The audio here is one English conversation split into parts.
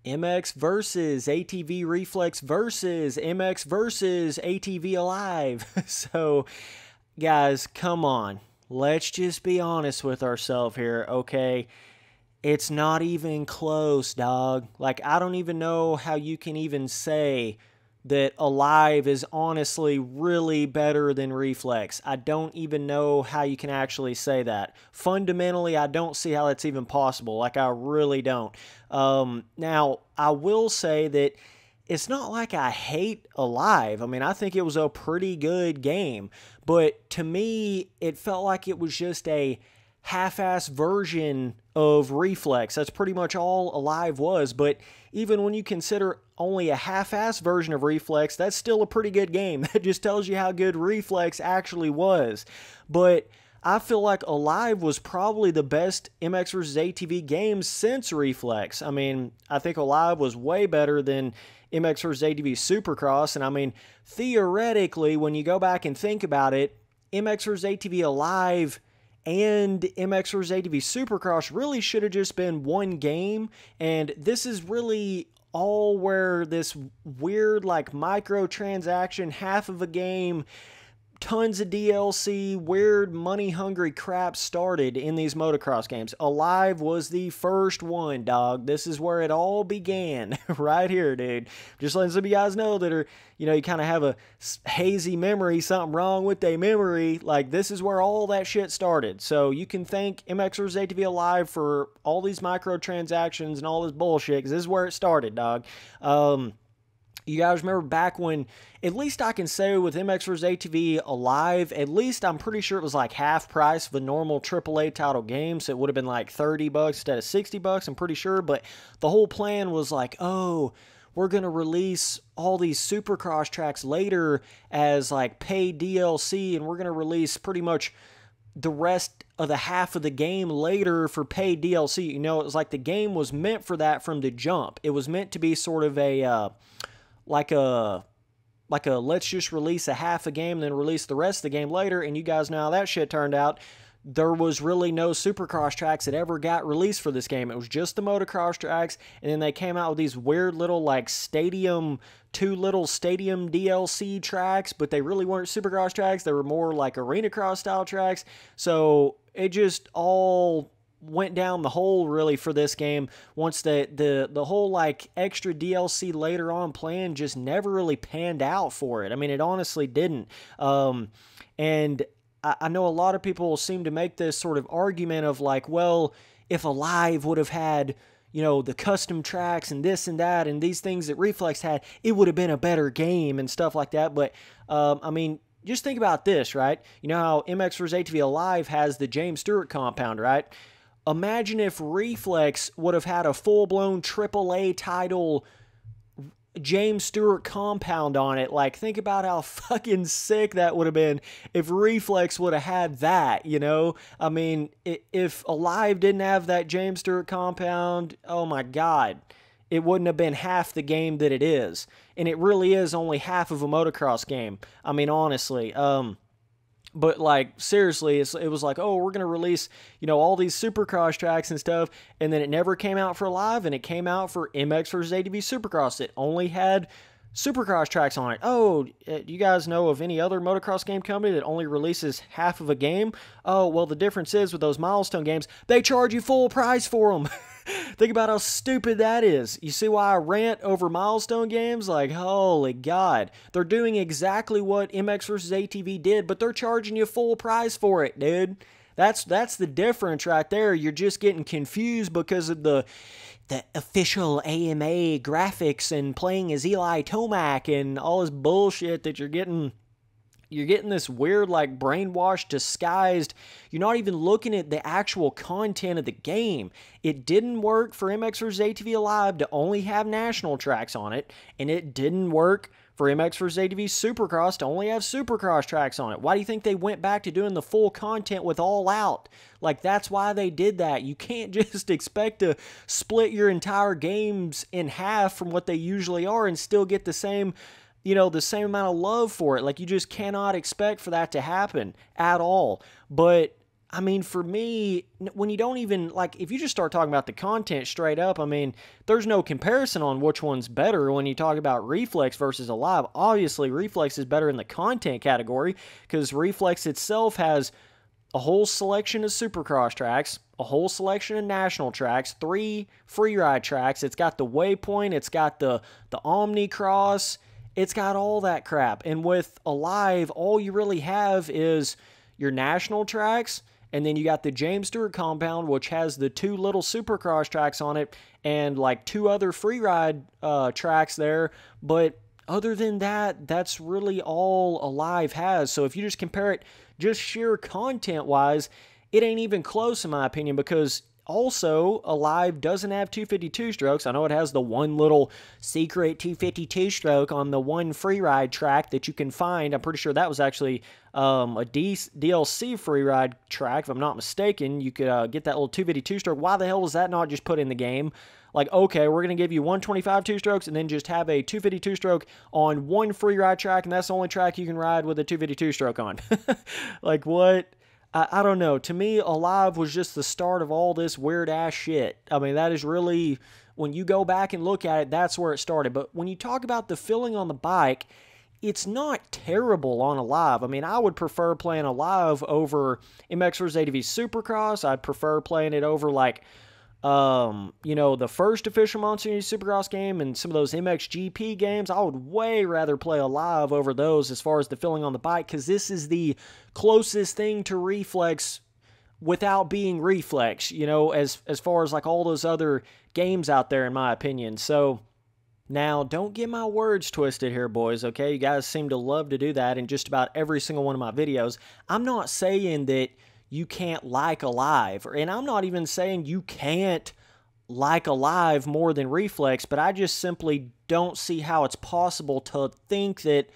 MX versus ATV Reflex versus MX versus ATV Alive. So, guys, come on. Let's just be honest with ourselves here, okay? It's not even close, dog. Like, I don't even know how you can even say that Alive is honestly really better than Reflex. I don't even know how you can actually say that. Fundamentally, I don't see how that's even possible. Like, I really don't. Now, I will say that it's not like I hate Alive. I mean, I think it was a pretty good game. But to me, it felt like it was just a half-ass version of Reflex. That's pretty much all Alive was. But even when you consider only a half-ass version of Reflex, that's still a pretty good game. That just tells you how good Reflex actually was. But I feel like Alive was probably the best MX vs. ATV game since Reflex. I mean, I think Alive was way better than MX vs. ATV Supercross. And I mean, theoretically, when you go back and think about it, MX vs. ATV Alive and MX vs. ATV Supercross really should have just been one game. And this is really all where this weird, like, microtransaction, half of a game, tons of DLC, weird money-hungry crap started in these motocross games. Alive was the first one, dog. This is where it all began, right here, dude. Just letting some of you guys know that are, you know, you kind of have a hazy memory, something wrong with their memory. Like, this is where all that shit started. So you can thank MX vs. ATV Alive for all these microtransactions and all this bullshit, because this is where it started, dog. You guys remember back when, at least I can say with MX vs. ATV Alive, at least I'm pretty sure it was like half price of a normal AAA title game, so it would have been like $30 instead of $60, I'm pretty sure, but the whole plan was like, oh, we're going to release all these Supercross tracks later as like paid DLC, and we're going to release pretty much the rest of the half of the game later for paid DLC. You know, it was like the game was meant for that from the jump. It was meant to be sort of a like a let's just release a half a game and then release the rest of the game later. And you guys know how that shit turned out. There was really no Supercross tracks that ever got released for this game. It was just the motocross tracks, and then they came out with these weird little like two little stadium DLC tracks, but they really weren't Supercross tracks. They were more like arena cross style tracks. So it just all went down the hole really for this game once the whole like extra DLC later on plan just never really panned out for it. I mean, it honestly didn't. And I know a lot of people seem to make this sort of argument of like, well, if Alive would have had, you know, the custom tracks and this and that and these things that Reflex had, it would have been a better game and stuff like that. But I mean, just think about this, right? You know how MX vs. ATV Alive has the James Stewart compound, right? Imagine if Reflex would have had a full-blown AAA title James Stewart compound on it. Like, think about how fucking sick that would have been if Reflex would have had that, you know? I mean, if Alive didn't have that James Stewart compound, oh my God, it wouldn't have been half the game that it is. And it really is only half of a motocross game. I mean, honestly, but, like, seriously, it was like, oh, we're going to release, you know, all these Supercross tracks and stuff, and then it never came out for Live, and it came out for MX vs. ATV Supercross. It only had Supercross tracks on it. Oh, do you guys know of any other motocross game company that only releases half of a game? Oh, well, the difference is with those milestone games, they charge you full price for them. Think about how stupid that is. You see why I rant over milestone games? Like, holy God. They're doing exactly what MX vs. ATV did, but they're charging you full price for it, dude. That's the difference right there. You're just getting confused because of the official AMA graphics and playing as Eli Tomac and all this bullshit that you're getting. You're getting this weird, like, brainwashed, disguised. You're not even looking at the actual content of the game. It didn't work for MX vs. ATV Alive to only have national tracks on it, and it didn't work for MX vs. ATV Supercross to only have Supercross tracks on it. Why do you think they went back to doing the full content with All Out? Like, that's why they did that. You can't just expect to split your entire games in half from what they usually are and still get the same, you know, the same amount of love for it. Like, you just cannot expect for that to happen at all. But I mean, for me, when you don't even, like, if you just start talking about the content straight up, I mean, there's no comparison on which one's better when you talk about Reflex versus Alive. Obviously, Reflex is better in the content category because Reflex itself has a whole selection of Supercross tracks, a whole selection of national tracks, 3 free ride tracks. It's got the Waypoint, it's got the Omnicross, it's got all that crap. And with Alive, all you really have is your national tracks, and then you got the James Stewart compound, which has the 2 little Supercross tracks on it, and like 2 other free ride tracks there. But other than that, that's really all Alive has. So if you just compare it just sheer content-wise, it ain't even close in my opinion, because also, Alive doesn't have 252 strokes. I know it has the one little secret 252 stroke on the one free ride track that you can find. I'm pretty sure that was actually a DLC free ride track, if I'm not mistaken. You could get that little 252 stroke. Why the hell was that not just put in the game? Like, okay, we're going to give you 125 two-strokes and then just have a 252 stroke on one free ride track, and that's the only track you can ride with a 252 stroke on. Like, what? I don't know. To me, Alive was just the start of all this weird-ass shit. I mean, that is really, when you go back and look at it, that's where it started. But when you talk about the feeling on the bike, it's not terrible on Alive. I mean, I would prefer playing Alive over MX vs. ATV Supercross. I'd prefer playing it over, like, you know, the first official Monceu Supercross game and some of those MXGP games. I would way rather play Alive over those as far as the feeling on the bike, because this is the closest thing to Reflex without being Reflex, you know, as far as like all those other games out there, in my opinion. So now, don't get my words twisted here, boys, okay? You guys seem to love to do that in just about every single one of my videos. I'm not saying that you can't like Alive, and I'm not even saying you can't like Alive more than Reflex, but I just simply don't see how it's possible to think that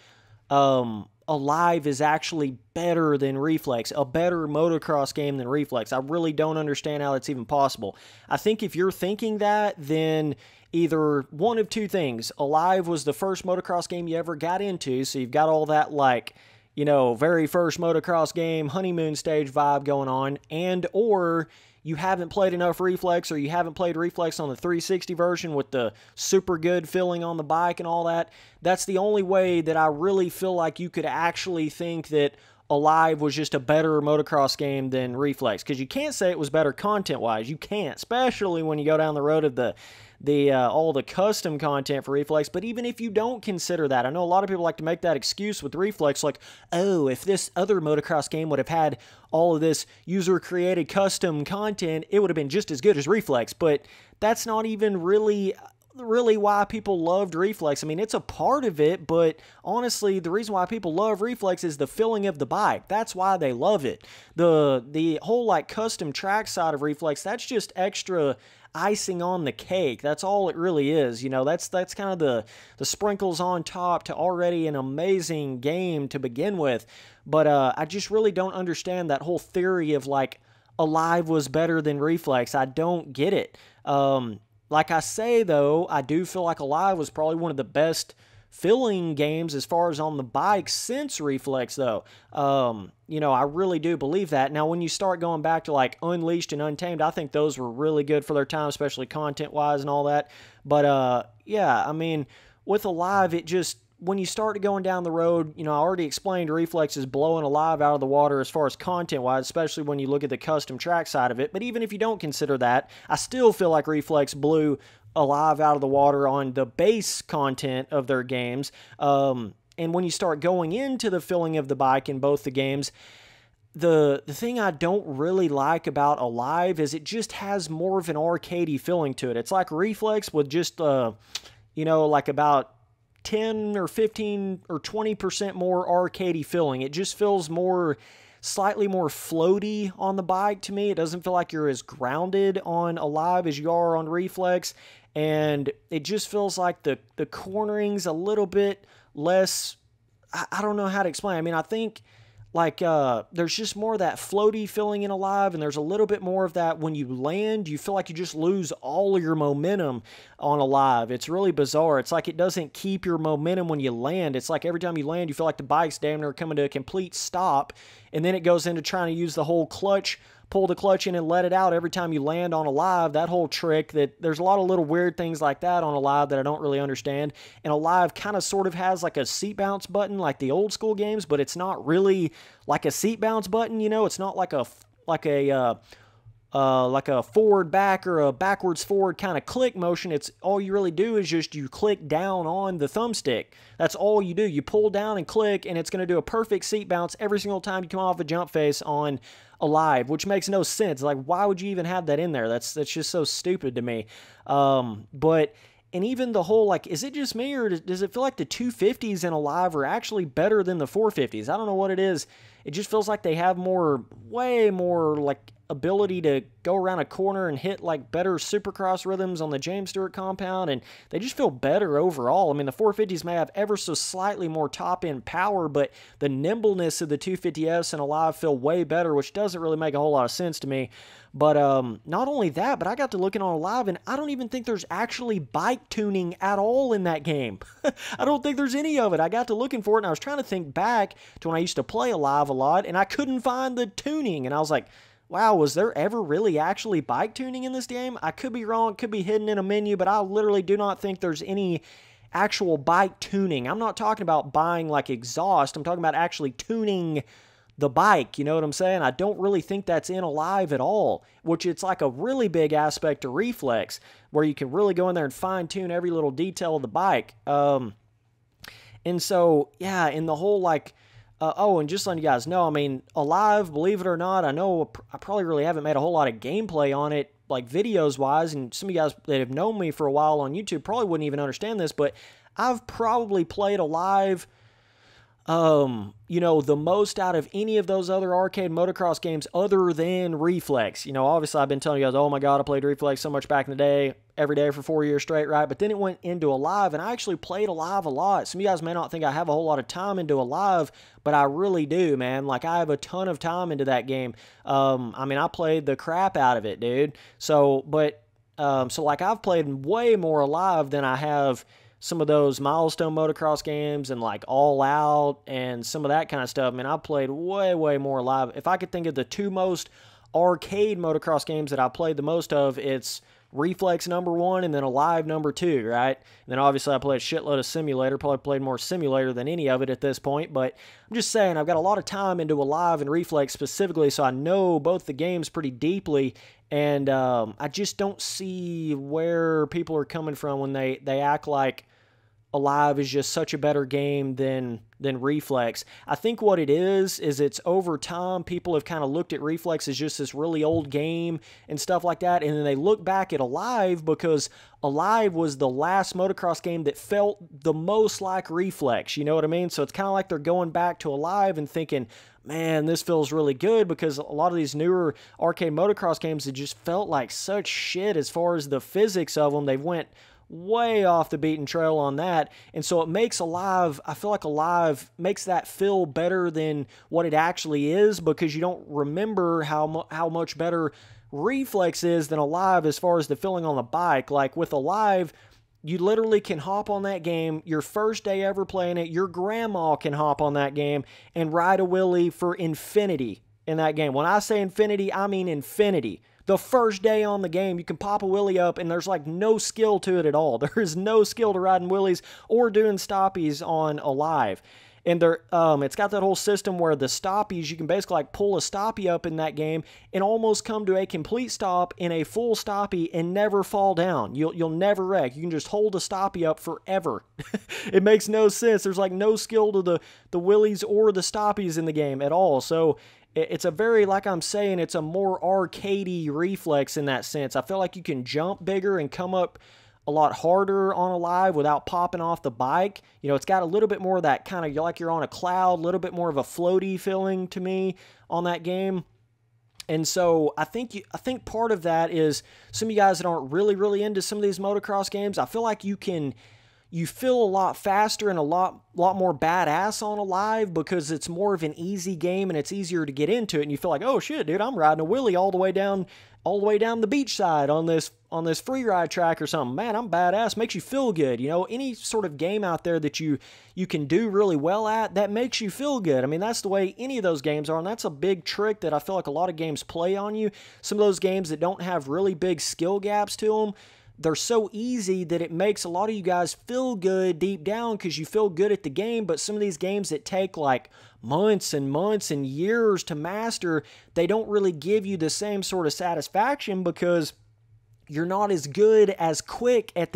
Alive is actually better than Reflex, a better motocross game than Reflex. I really don't understand how that's even possible. I think if you're thinking that, then either one of two things. Alive was the first motocross game you ever got into, so you've got all that, like, you know, very first motocross game, honeymoon stage vibe going on, and or you haven't played enough Reflex, or you haven't played Reflex on the 360 version with the super good feeling on the bike and all that. That's the only way that I really feel like you could actually think that Alive was just a better motocross game than Reflex, because you can't say it was better content-wise. You can't, especially when you go down the road of all the custom content for Reflex. But even if you don't consider that, I know a lot of people like to make that excuse with Reflex, like, oh, if this other motocross game would have had all of this user-created custom content, it would have been just as good as Reflex. But that's not even really why people loved Reflex. I mean, it's a part of it, but honestly, the reason why people love Reflex is the feeling of the bike. That's why they love it. The whole, like, custom track side of Reflex, that's just extra icing on the cake. That's all it really is. You know, that's kind of the sprinkles on top to already an amazing game to begin with. But I just really don't understand that whole theory of, like, Alive was better than Reflex. I don't get it. Like I say, though, I do feel like Alive was probably one of the best filling games as far as on the bike since Reflex, though. You know, I really do believe that. Now, when you start going back to, like, Unleashed and Untamed, I think those were really good for their time, especially content-wise and all that. But, yeah, I mean, with Alive, it just, when you start going down the road, you know, I already explained Reflex is blowing Alive out of the water as far as content-wise, especially when you look at the custom track side of it. But even if you don't consider that, I still feel like Reflex blew Alive out of the water on the base content of their games. And when you start going into the filling of the bike in both the games, the thing I don't really like about Alive is it just has more of an arcadey feeling to it. It's like Reflex with just, you know, like about 10 or 15 or 20% more arcadey feeling. It just feels more, slightly more floaty on the bike to me. It doesn't feel like you're as grounded on Alive as you are on Reflex. And it just feels like the cornering's a little bit less, I don't know how to explain. I mean, I think like there's just more of that floaty feeling in Alive, and there's a little bit more of that when you land, you feel like you just lose all of your momentum on Alive. It's really bizarre. It's like it doesn't keep your momentum when you land. It's like every time you land, you feel like the bike's damn near coming to a complete stop, and then it goes into trying to use the whole clutch, pull the clutch in and let it out every time you land on Alive. That whole trick, that there's a lot of little weird things like that on Alive that I don't really understand. And Alive kind of sort of has like a seat bounce button like the old school games, but it's not really like a seat bounce button, you know? It's not like a forward back or a backwards forward kind of click motion. It's all you really do is just you click down on the thumbstick. That's all you do. You pull down and click, and it's going to do a perfect seat bounce every single time you come off a jump face on Alive, which makes no sense. Like, why would you even have that in there? That's just so stupid to me. And even the whole, like, is it just me, or does it feel like the 250s in Alive are actually better than the 450s? I don't know what it is. It just feels like they have way more, like, ability to go around a corner and hit, like, better supercross rhythms on the James Stewart compound, and they just feel better overall. I mean, the 450s may have ever so slightly more top-end power, but the nimbleness of the 250S and Alive feel way better, which doesn't really make a whole lot of sense to me. But not only that, but I got to looking on Alive, and I don't even think there's actually bike tuning at all in that game. I don't think there's any of it. I got to looking for it, and I was trying to think back to when I used to play Alive a lot, and I couldn't find the tuning, and I was like, wow, was there ever really actually bike tuning in this game? I could be wrong, could be hidden in a menu, but I literally do not think there's any actual bike tuning. I'm not talking about buying like exhaust. I'm talking about actually tuning the bike, you know what I'm saying? I don't really think that's in Alive at all, which it's like a really big aspect to Reflex, where you can really go in there and fine-tune every little detail of the bike. And so, yeah, in the whole, like, and just letting you guys know, I mean, Alive, believe it or not, I know I probably really haven't made a whole lot of gameplay on it, like videos-wise, and some of you guys that have known me for a while on YouTube probably wouldn't even understand this, but I've probably played Alive, you know, the most out of any of those other arcade motocross games other than Reflex. You know, obviously I've been telling you guys, oh my God, I played Reflex so much back in the day, every day for 4 years straight, right? But then it went into Alive, and I actually played Alive a lot. Some of you guys may not think I have a whole lot of time into Alive, but I really do, man. Like, I have a ton of time into that game. I mean, I played the crap out of it, dude. So like, I've played way more Alive than I have some of those milestone motocross games and like All Out and some of that kind of stuff. I mean, I've played way more Alive. If I could think of the two most arcade motocross games that I've played the most of, it's Reflex #1 and then Alive #2, right? And then obviously I played a shitload of Simulator, probably played more Simulator than any of it at this point, but I'm just saying I've got a lot of time into Alive and Reflex specifically, so I know both the games pretty deeply, and I just don't see where people are coming from when they act like Alive is just such a better game than Reflex. I think what it is it's over time people have kind of looked at Reflex as just this really old game and stuff like that, and then they look back at Alive because Alive was the last motocross game that felt the most like Reflex, you know what I mean? So it's kind of like they're going back to Alive and thinking, man, this feels really good, because a lot of these newer arcade motocross games, it just felt like such shit as far as the physics of them. They went way off the beaten trail on that, and so it makes Alive, I feel like Alive makes that feel better than what it actually is, because you don't remember how much better Reflex is than Alive as far as the feeling on the bike. Like with Alive, you literally can hop on that game your first day ever playing it, your grandma can hop on that game and ride a wheelie for infinity in that game. When I say infinity, I mean infinity. The first day on the game, you can pop a wheelie up, and there's like no skill to it at all. There is no skill to riding wheelies or doing stoppies on Alive. And it's got that whole system where the stoppies, you can basically like pull a stoppie up in that game and almost come to a complete stop in a full stoppie and never fall down. You'll never wreck. You can just hold a stoppie up forever. It makes no sense. There's like no skill to the wheelies or the stoppies in the game at all. So it's a very, like I'm saying, it's a more arcadey Reflex in that sense. I feel like you can jump bigger and come up a lot harder on Alive without popping off the bike. You know, it's got a little bit more of that kind of, like you're on a cloud, a little bit more of a floaty feeling to me on that game. And so I think part of that is some of you guys that aren't really into some of these motocross games, I feel like you can you feel a lot faster and a lot more badass on Alive because it's more of an easy game and it's easier to get into it. And you feel like, oh shit, dude, I'm riding a wheelie all the way down the beach side on this free ride track or something. Man, I'm badass. Makes you feel good. You know, any sort of game out there that you can do really well at, that makes you feel good. I mean, that's the way any of those games are, and that's a big trick that I feel like a lot of games play on you. Some of those games that don't have really big skill gaps to them, they're so easy that it makes a lot of you guys feel good deep down because you feel good at the game. But some of these games that take like months and months and years to master, they don't really give you the same sort of satisfaction because you're not as good as quick at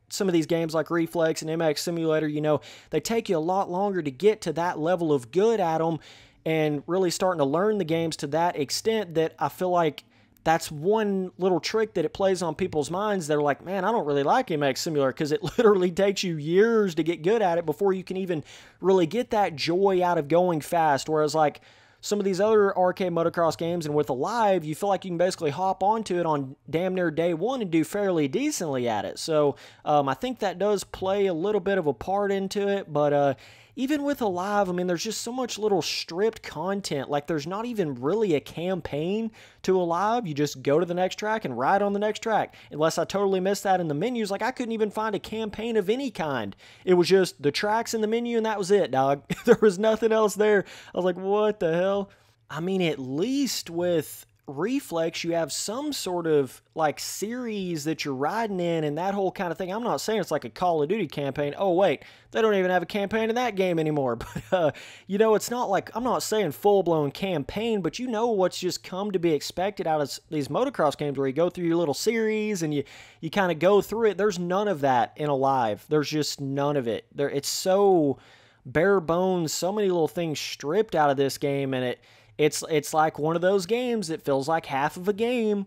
some of these games like Reflex and MX Simulator. You know, they take you a lot longer to get to that level of good at them and really starting to learn the games to that extent that I feel like that's one little trick that it plays on people's minds. They're like, man, I don't really like MX Simulator because it literally takes you years to get good at it before you can even really get that joy out of going fast. Whereas like some of these other arcade motocross games and with Alive, you feel like you can basically hop onto it on damn near day one and do fairly decently at it. So I think that does play a little bit of a part into it, but even with Alive, I mean, there's just so much little stripped content. Like, there's not even really a campaign to Alive. You just go to the next track and ride on the next track. Unless I totally missed that in the menus. Like, I couldn't even find a campaign of any kind. It was just the tracks in the menu, and that was it, dog. There was nothing else there. I was like, what the hell? I mean, at least with Reflex, you have some sort of like series that you're riding in and that whole kind of thing. I'm not saying it's like a Call of Duty campaign. Oh wait, they don't even have a campaign in that game anymore. But you know, it's not like, I'm not saying full-blown campaign, but you know what's just come to be expected out of these motocross games where you go through your little series and you kind of go through it. There's none of that in Alive. There's just none of it. It's so bare bones, so many little things stripped out of this game, and it's like one of those games that feels like half of a game.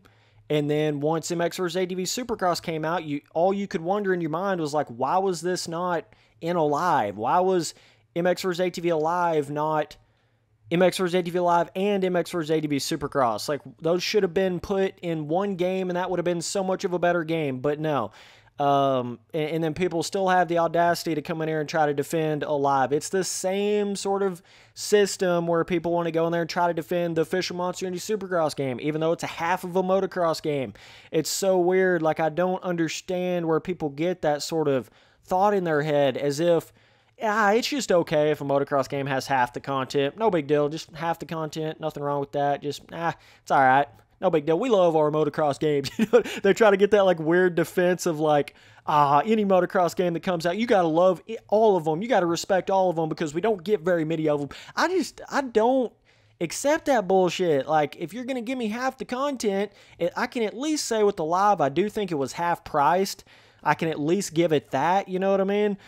And then once MX vs. ATV Supercross came out, all you could wonder in your mind was like, why was this not in Alive? Why was MX vs. ATV Alive not MX vs. ATV Alive and MX vs. ATV Supercross? Like, those should have been put in one game, and that would have been so much of a better game. But no. And then people still have the audacity to come in here and try to defend Alive. It's the same sort of system where people want to go in there and try to defend the official Monster Energy Supercross game, even though it's a half of a motocross game. It's so weird. Like, I don't understand where people get that sort of thought in their head, as if, it's just okay if a motocross game has half the content. No big deal. Just half the content. Nothing wrong with that. Just, it's all right. No big deal. We love our motocross games. You know, they try to get that like weird defense of like, any motocross game that comes out, you got to love all of them. You got to respect all of them because we don't get very many of them. I don't accept that bullshit. Like, if you're going to give me half the content, I can at least say with the Live, I do think it was half priced. I can at least give it that, you know what I mean?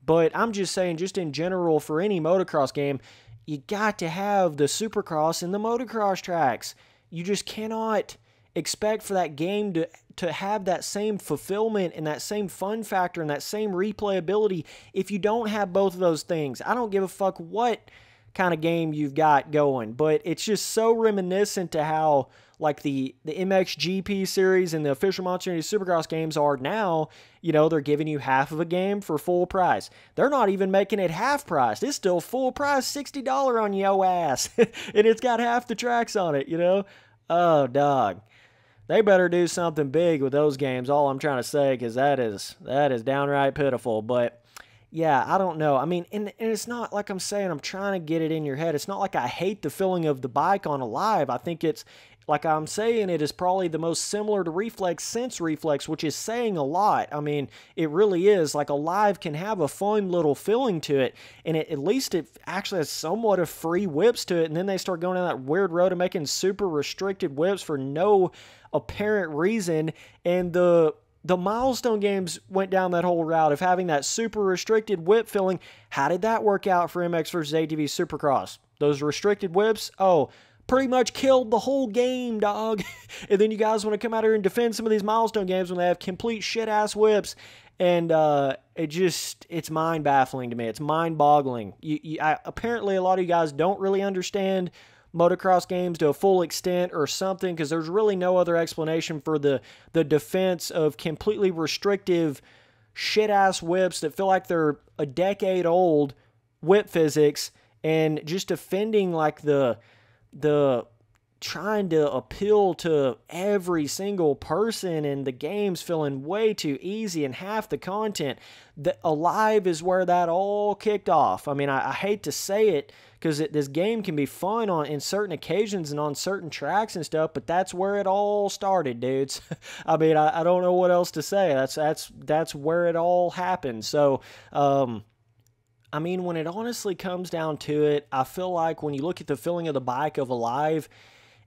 But I'm just saying, just in general, for any motocross game, you got to have the Supercross and the motocross tracks. You just cannot expect for that game to have that same fulfillment and that same fun factor and that same replayability if you don't have both of those things. I don't give a fuck what kind of game you've got going, but it's just so reminiscent to how like the MXGP series and the official Monster Energy Supercross games are now. You know, they're giving you half of a game for full price. They're not even making it half price. It's still full price, $60 on yo ass. And it's got half the tracks on it, you know? Oh, dog. They better do something big with those games, all I'm trying to say, because that is downright pitiful. But yeah, I don't know. I mean, and it's not like I'm saying I'm trying to get it in your head. It's not like I hate the feeling of the bike on Alive. I think it's, like I'm saying, it is probably the most similar to Reflex since Reflex, which is saying a lot. I mean, it really is. Like, Alive can have a fun little feeling to it, and at least it actually has somewhat of free whips to it, and then they start going down that weird road of making super restricted whips for no apparent reason, and the Milestone games went down that whole route of having that super restricted whip feeling. How did that work out for MX vs. ATV Supercross? Those restricted whips? Oh, pretty much killed the whole game, dog. And then you guys want to come out here and defend some of these Milestone games when they have complete shit-ass whips. And it's mind-baffling to me. It's mind-boggling. Apparently, a lot of you guys don't really understand motocross games to a full extent or something, because there's really no other explanation for the defense of completely restrictive shit-ass whips that feel like they're a decade old whip physics, and just defending like the trying to appeal to every single person, and the game's feeling way too easy and half the content. The Alive is where that all kicked off. I mean, I hate to say it, because this game can be fun in certain occasions and on certain tracks and stuff, but that's where it all started, dudes. I mean, I don't know what else to say. That's where it all happened. So, I mean, when it honestly comes down to it, I feel like when you look at the feeling of the bike of Alive,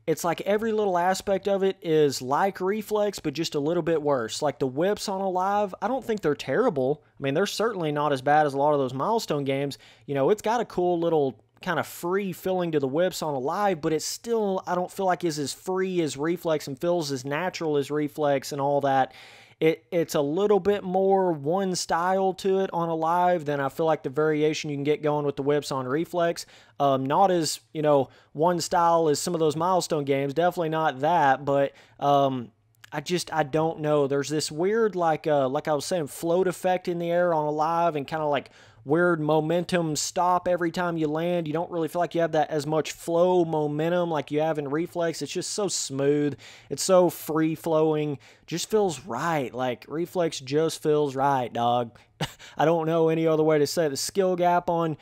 it's like every little aspect of it is like Reflex, but just a little bit worse. Like the whips on Alive, I don't think they're terrible. I mean, they're certainly not as bad as a lot of those Milestone games. You know, it's got a cool little kind of free feeling to the whips on Alive, but it's still, I don't feel like is as free as Reflex and feels as natural as Reflex and all that. It's a little bit more one style to it on Alive than I feel like the variation you can get going with the whips on Reflex. Not as, you know, one style as some of those Milestone games. Definitely not that, but I don't know. There's this weird, like I was saying, float effect in the air on Alive, and kind of like weird momentum stop every time you land. You don't really feel like you have that as much flow momentum like you have in Reflex. It's just so smooth. It's so free-flowing. Just feels right. Like, Reflex just feels right, dog. I don't know any other way to say it. The skill gap on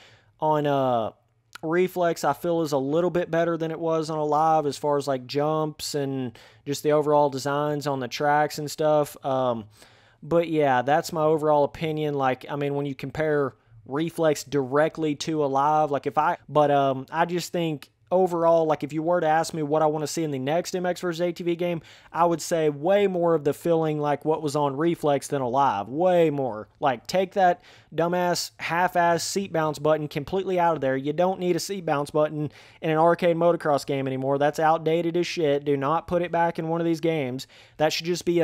Reflex, I feel, is a little bit better than it was on Alive as far as, like, jumps and just the overall designs on the tracks and stuff. But, yeah, that's my overall opinion. Like, I mean, when you compare Reflex directly to Alive, I just think overall, like, if you were to ask me what I want to see in the next MX vs. ATV game, I would say way more of the feeling like what was on Reflex than Alive. Way more. Like, take that dumbass, half-ass seat bounce button completely out of there. You don't need a seat bounce button in an arcade motocross game anymore. That's outdated as shit. Do not put it back in one of these games. That should just be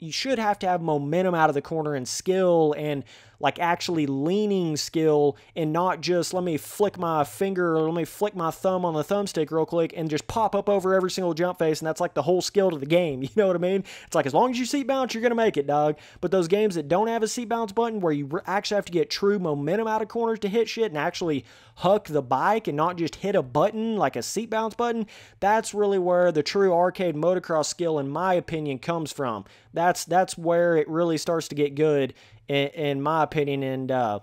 you should have to have momentum out of the corner and skill, and like actually leaning skill, and not just let me flick my finger or let me flick my thumb on the thumbstick real quick and just pop up over every single jump face, and that's like the whole skill to the game. You know what I mean? It's like, as long as you seat bounce, you're going to make it, dog. But those games that don't have a seat bounce button, where you actually have to get true momentum out of corners to hit shit and actually huck the bike and not just hit a button like a seat bounce button, that's really where the true arcade motocross skill, in my opinion, comes from. That's where it really starts to get good, in my opinion. And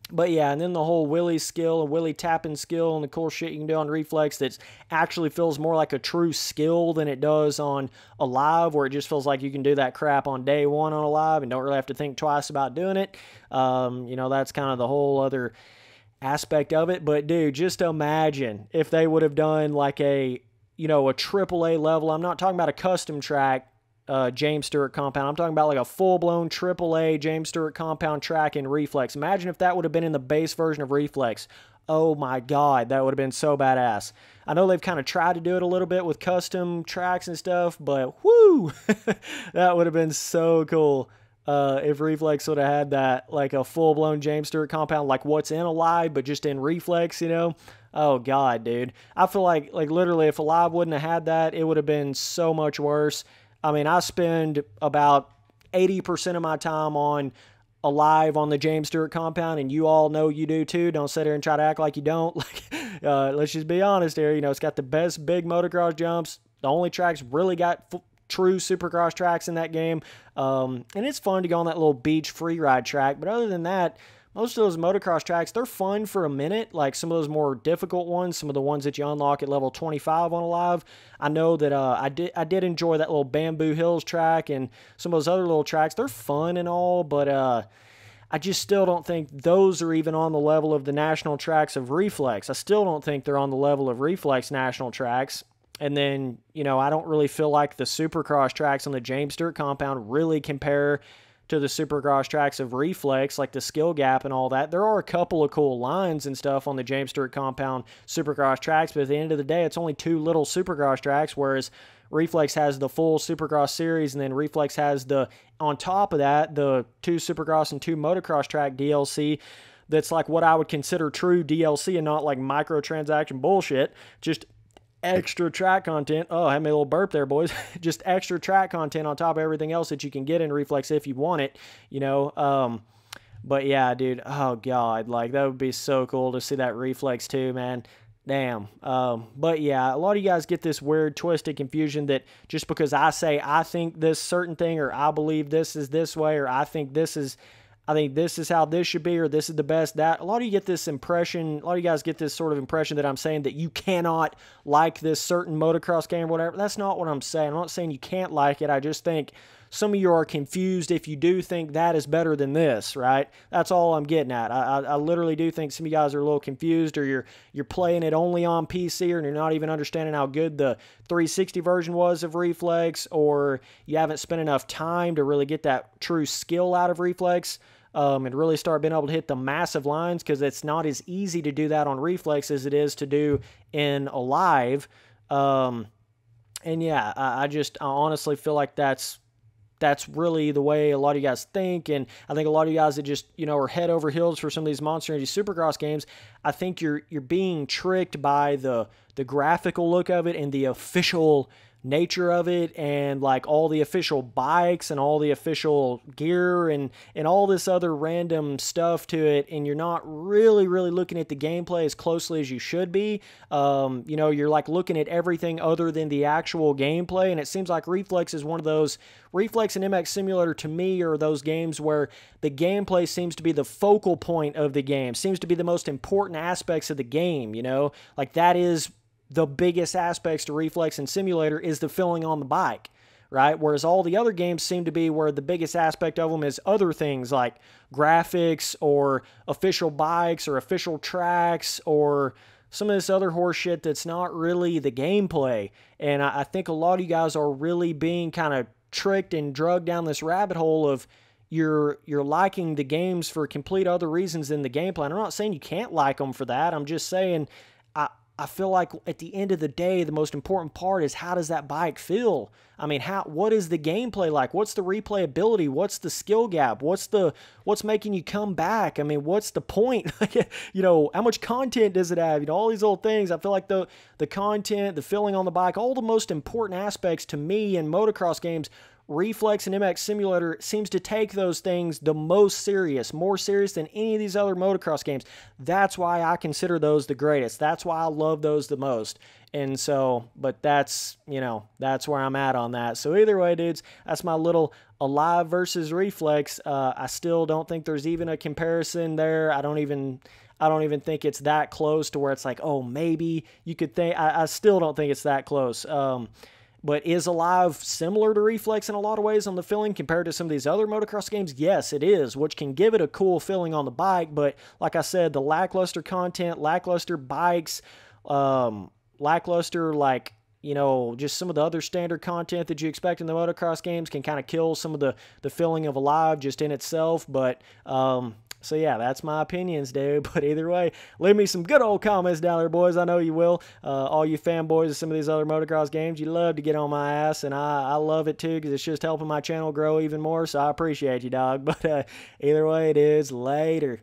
but yeah, and then the whole wheelie skill and wheelie tapping skill and the cool shit you can do on Reflex that actually feels more like a true skill than it does on Alive, where it just feels like you can do that crap on day one on Alive and don't really have to think twice about doing it. You know, that's kind of the whole other aspect of it. But dude, just imagine if they would have done like a AAA level. I'm not talking about a custom track James Stewart compound. I'm talking about like a full-blown AAA James Stewart compound track in Reflex. Imagine if that would have been in the base version of Reflex. Oh my God, that would have been so badass. I know they've kind of tried to do it a little bit with custom tracks and stuff, but whoo, that would have been so cool. If Reflex would have had that, like a full-blown James Stewart compound, like what's in Alive, but just in Reflex, you know? Oh, God, dude. I feel like literally, if Alive wouldn't have had that, it would have been so much worse. I mean, I spend about 80% of my time on Alive on the James Stewart compound, and you all know you do too. Don't sit here and try to act like you don't. Let's just be honest here. You know, it's got the best big motocross jumps. The only tracks really got true supercross tracks in that game. And it's fun to go on that little beach free ride track. But other than that, most of those motocross tracks, they're fun for a minute. Like some of those more difficult ones, some of the ones that you unlock at level 25 on Alive. I know that I did enjoy that little Bamboo Hills track and some of those other little tracks. They're fun and all, but I just still don't think those are even on the level of the national tracks of Reflex. I still don't think they're on the level of Reflex national tracks. And then, you know, I don't really feel like the supercross tracks on the James Stewart compound really compare to the supercross tracks of Reflex, like the skill gap and all that. There are a couple of cool lines and stuff on the James Stewart compound supercross tracks, but at the end of the day, it's only two little supercross tracks, whereas Reflex has the full supercross series, and then Reflex has on top of that, the two supercross and two motocross track DLC. That's like what I would consider true DLC and not like microtransaction bullshit. Just extra track content. Oh, I had me a little burp there, boys. Just extra track content on top of everything else that you can get in Reflex if you want it, you know. But yeah, dude, oh God, like that would be so cool to see that Reflex too, man. Damn. But yeah, a lot of you guys get this weird, twisted confusion that just because I say I think this certain thing, or I believe this is this way, or I think this is how this should be, or this is the best that. A lot of you get this impression, a lot of you guys get this sort of impression that I'm saying that you cannot like this certain motocross game or whatever. That's not what I'm saying. I'm not saying you can't like it. I just think some of you are confused if you do think that is better than this, right? That's all I'm getting at. I literally do think some of you guys are a little confused, or you're playing it only on PC, or you're not even understanding how good the 360 version was of Reflex, or you haven't spent enough time to really get that true skill out of Reflex. And really start being able to hit the massive lines, because it's not as easy to do that on Reflex as it is to do in Alive. And yeah, I honestly feel like that's really the way a lot of you guys think. And I think a lot of you guys that just, you know, are head over heels for some of these Monster Energy Supercross games, I think you're being tricked by the graphical look of it and the official nature of it, and like all the official bikes and all the official gear and all this other random stuff to it, and you're not really looking at the gameplay as closely as you should be. You know, you're like looking at everything other than the actual gameplay, and it seems like Reflex is one of those. Reflex and MX Simulator to me are those games where the gameplay seems to be the focal point of the game, seems to be the most important aspects of the game, you know, like that is the biggest aspects to Reflex and Simulator is the feeling on the bike, right? Whereas all the other games seem to be where the biggest aspect of them is other things like graphics or official bikes or official tracks or some of this other horse shit that's not really the gameplay. And I think a lot of you guys are really being kind of tricked and drugged down this rabbit hole of you're liking the games for complete other reasons than the gameplay. And I'm not saying you can't like them for that. I'm just saying I feel like at the end of the day, the most important part is how does that bike feel? I mean, what is the gameplay like? What's the replayability? What's the skill gap? What's making you come back? I mean, what's the point? You know, how much content does it have? You know, all these little things. I feel like the content, the feeling on the bike, all the most important aspects to me in motocross games, Reflex and MX Simulator seems to take those things the most serious, more serious than any of these other motocross games. That's why I consider those the greatest. That's why I love those the most. And so, but that's, you know, that's where I'm at on that. So either way, dudes, that's my little Alive versus Reflex. I still don't think there's even a comparison there. I don't even think it's that close to where it's like, oh, maybe you could think. I still don't think it's that close. But is Alive similar to Reflex in a lot of ways on the feeling compared to some of these other motocross games? Yes, it is, which can give it a cool feeling on the bike. But like I said, the lackluster content, lackluster bikes, lackluster, like, you know, just some of the other standard content that you expect in the motocross games can kind of kill some of the feeling of Alive just in itself. But so yeah, that's my opinions, dude. But either way, leave me some good old comments down there, boys. I know you will. All you fanboys of some of these other motocross games, you love to get on my ass, and I love it too, because it's just helping my channel grow even more, so I appreciate you, dog. But either way, it is later.